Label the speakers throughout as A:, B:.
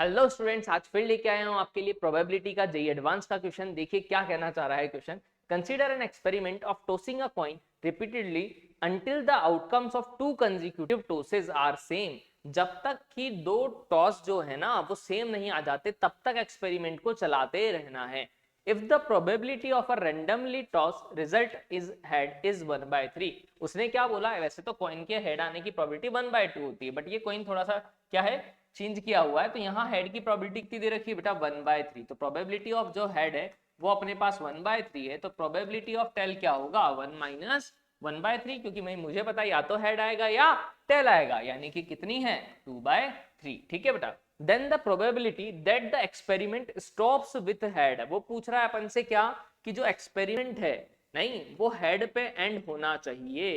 A: Hello students, आज फिर लेके आया हूं आपके लिए प्रोबेबिलिटी का जेई एडवांस का क्वेश्चन। देखिए क्या कहना चाह रहा है question. Consider an experiment of tossing a coin repeatedly until the outcomes of two consecutive tosses are same. जब तक कि दो टॉस जो है ना वो सेम नहीं आ जाते तब तक एक्सपेरिमेंट को चलाते रहना है। If the probability of a randomly toss result is head is 1/3। उसने क्या बोला, वैसे तो कॉइन के हेड आने की प्रोबेबिलिटी 1/2 होती है, बट ये कॉइन थोड़ा सा क्या है, चेंज किया हुआ है, तो यहाँ हेड की प्रोबेबिलिटी कितनी दे रखी है बेटा, 1/3। तो प्रोबेबिलिटी ऑफ जो हेड है वो अपने पास 1/3 है, तो प्रोबेबिलिटी ऑफ टेल क्या होगा, 1 माइनस 1/3, क्योंकि मैं मुझे पता या तो हेड आएगा या टेल आएगा, यानी कि कितनी है, 2/3। ठीक है बेटा। Then the probability that the experiment stops with head, वो पूछ रहा है अपन से क्या, कि जो एक्सपेरिमेंट है नहीं वो हेड पे एंड होना चाहिए।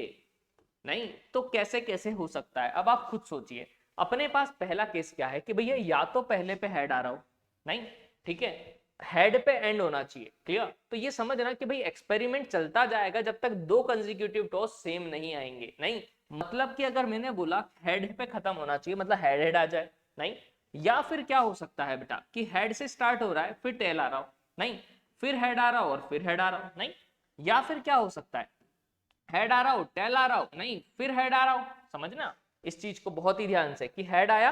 A: नहीं तो कैसे कैसे हो सकता है, अब आप खुद सोचिए। अपने पास पहला केस क्या है कि भैया या तो पहले पे हेड आ रहा हो, नहीं ठीक है, हेड पे एंड होना चाहिए, क्लियर। तो ये समझना कि भाई एक्सपेरिमेंट चलता जाएगा जब तक दो कंसेक्यूटिव टॉस सेम नहीं आएंगे। नहीं मतलब कि अगर मैंने बोला हेड पे खत्म होना चाहिए, मतलब हेड हेड आ जाए। नहीं, या फिर क्या हो सकता है बेटा कि हेड से स्टार्ट हो रहा है फिर टेल आ रहा हो, नहीं फिर हेड आ रहा हो और फिर हेड आ रहा हो। नहीं, या फिर क्या हो सकता है, हेड आ रहा हो टेल आ रहा हो, नहीं फिर हेड आ रहा हो। समझना इस चीज को बहुत ही ध्यान से कि हेड आया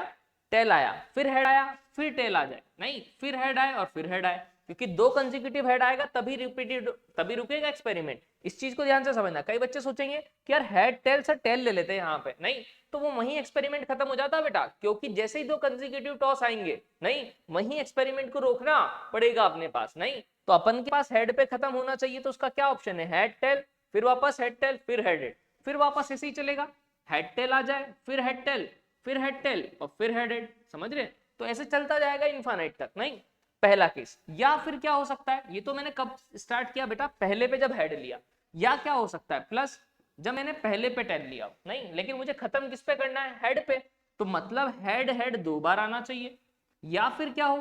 A: टेल आया फिर हेड आया फिर टेल आ जाए, नहीं फिर हेड आए और फिर हेड आए, क्योंकि दो कंसेक्यूटिव हेड आएगा तभी रिपीटेड, तभी रुकेगा एक्सपेरिमेंट। इस चीज को ध्यान से समझना। कई बच्चे सोचेंगे कि यार हेड टेल से टेल ले लेते हैं यहाँ पे, नहीं तो वो वही एक्सपेरिमेंट खत्म हो जाता बेटा, क्योंकि जैसे ही दो कंसेक्यूटिव टॉस आएंगे नहीं वही एक्सपेरिमेंट को रोकना पड़ेगा अपने पास। नहीं तो अपन के पास हेड पे खत्म होना चाहिए, तो उसका क्या ऑप्शन है, हेड टेल फिर वापस हेड टेल फिर हेड हेड, फिर वापस ऐसे ही चलेगा, हेड टेल आ जाए फिर हेड टेल फिर हेड टेल और फिर हेड हेड। समझ रहे, तो ऐसे चलता जाएगा इनफाइनाइट तक। नहीं पहला केस। या फिर क्या हो सकता है, ये तो मैंने कब स्टार्ट किया बेटा, पहले पे जब हेड लिया। या क्या हो सकता है, प्लस जब मैंने पहले पे टेल लिया, नहीं लेकिन मुझे खत्म किस पे करना है, हेड पे, तो मतलब हेड हेड दो बार आना चाहिए। या फिर क्या हो,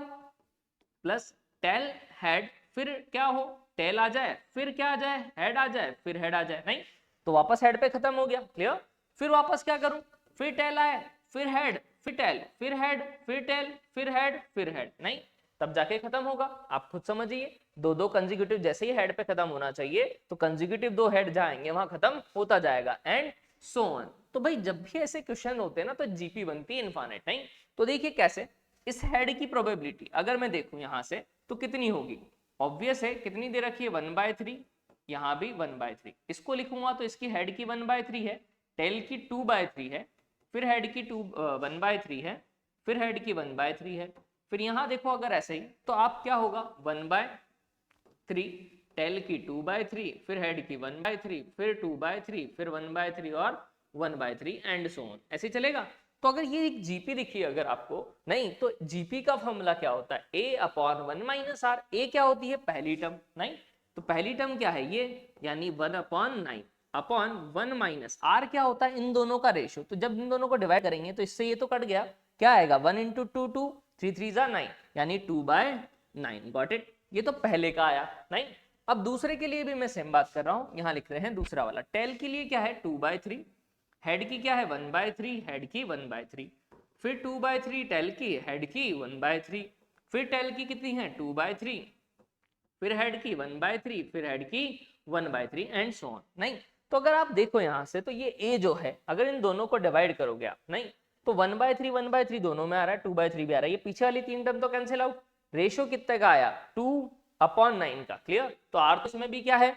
A: प्लस टेल हेड फिर क्या हो, टेल आ जाए फिर क्या आ जाए, हेड आ जाए फिर हेड आ जाए। नहीं तो वापस हेड पे खत्म हो गया, क्लियर। फिर वापस क्या करूं, फिर टेल आए फिर हेड फिर टेल फिर हेड फिर टेल फिर हेड फिर हेड, नहीं तब जाके खत्म होगा। आप खुद समझिए, दो दो कंसेक्यूटिव जैसे ही हेड पे खत्म होना चाहिए तो कंसेक्यूटिव दो हेड जाएंगे वहां खत्म होता जाएगा, एंड सो ऑन। तो भाई जब भी ऐसे क्वेश्चन होते हैं ना तो जीपी बनती है इनफाइनाइट। नहीं तो देखिए कैसे, इस हेड की प्रोबेबिलिटी अगर मैं देखूं यहां से तो कितनी होगी, ऑब्वियस है कितनी दे रखी है, 1/3, यहां भी 1/3। इसको लिखूंगा तो इसकी हेड की 1/3 है, टेल की 2/3 है, फिर हेड की 1/3 है, फिर हेड की 1/3 है। फिर यहां देखो अगर ऐसे ही तो आप क्या होगा, 1/3, टेल की 2/3, फिर हेड की 1/3, फिर 2/3, फिर 1/3 और 1/3 एंड सो ऑन, ऐसे चलेगा। तो अगर ये एक जीपी दिखी अगर आपको, नहीं तो जीपी का फॉर्मूला क्या होता है, a अपॉन 1 माइनस आर। ए क्या होती है, पहली टर्म, नहीं तो पहली टर्म क्या है ये, यानी 1/9 अपॉन 1 माइनस आर क्या होता है, इन दोनों का रेशियो। तो जब इन दोनों को डिवाइड करेंगे तो इससे ये तो कट गया, क्या आएगा, 1 इंटू 2 2, 3 3 जा 9, यानी 2/9। गॉट इट, ये तो पहले का आया। नहीं अब दूसरे के लिए भी मैं सेम बात कर रहा हूं, यहां लिख रहे हैं दूसरा वाला। टेल के लिए क्या है, 2/3, हेड की क्या है 1/3, हेड की 1/3, फिर 2/3 टेल की, हेड की 1/3, फिर टेल की कितनी है 2/3, फिर हेड की 1/3, फिर हेड की 1/3 एंड सो ऑन। नहीं तो अगर आप देखो यहां से तो ये ए जो है अगर इन दोनों को डिवाइड करोगे आप, नहीं तो 1/3 दोनों में आ रहा है, 2/3 भी आ रहा है, ये पीछे वाली तीन टर्म तो कैंसिल आउट। रेशियो कितने का आया, 2/9 का, क्लियर। तो आर तो इसमें भी क्या है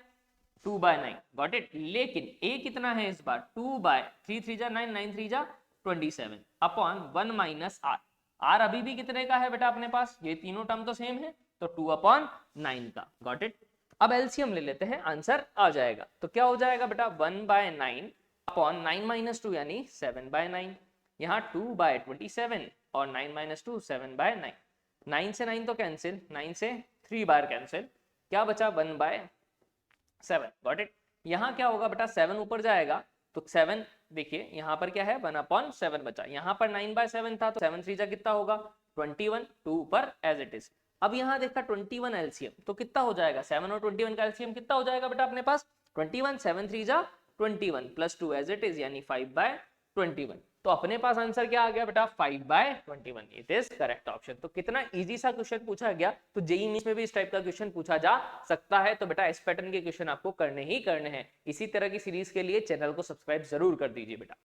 A: 2/9, गॉट इट। लेकिन ए कितना है इस बार, 2/3 3 जा 9 9 3 जा 27 अपॉन 1 माइनस आर। आर अभी भी कितने का है बेटा अपने पास, ये तीनों टर्म तो सेम है, तो 2/9 का, गॉट इट। अब एलसीएम ले लेते हैं, आंसर आ जाएगा। तो क्या हो जाएगा बेटा, 1/9 अपॉन 9 माइनस 2 यानी 7/9, यहाँ 2/27 और 9 माइनस 2 7/9, 9 से 9 तो कैंसिल, 9 से 3 बार कैंसिल, क्या बचा 1/7, गॉट इट। यहाँ क्या होगा बेटा, 7 ऊपर जाएगा तो 7, देखिए यहाँ पर क्या है 1/7 बचा, यहाँ पर 9/7 था तो 7 3 जा कितना होगा 21, 2 ऊपर एज इट इज। अब यहाँ देखा 21 एलसीएम तो कितना हो जाएगा, 7 और 21 का एलसीएम कितना हो जाएगा बेटा अपने पास 21, 7 3 जा 21 प्लस 2 एज इट इज यानी 5/21। तो अपने पास आंसर क्या आ गया बेटा 5/21, इट इज करेक्ट ऑप्शन। तो कितना इजी सा क्वेश्चन पूछा गया। तो जेईई मेंस में भी इस टाइप का क्वेश्चन पूछा जा सकता है। तो बेटा इस पैटर्न के क्वेश्चन आपको करने ही करने हैं। इसी तरह की सीरीज के लिए चैनल को सब्सक्राइब जरूर कर दीजिए बेटा।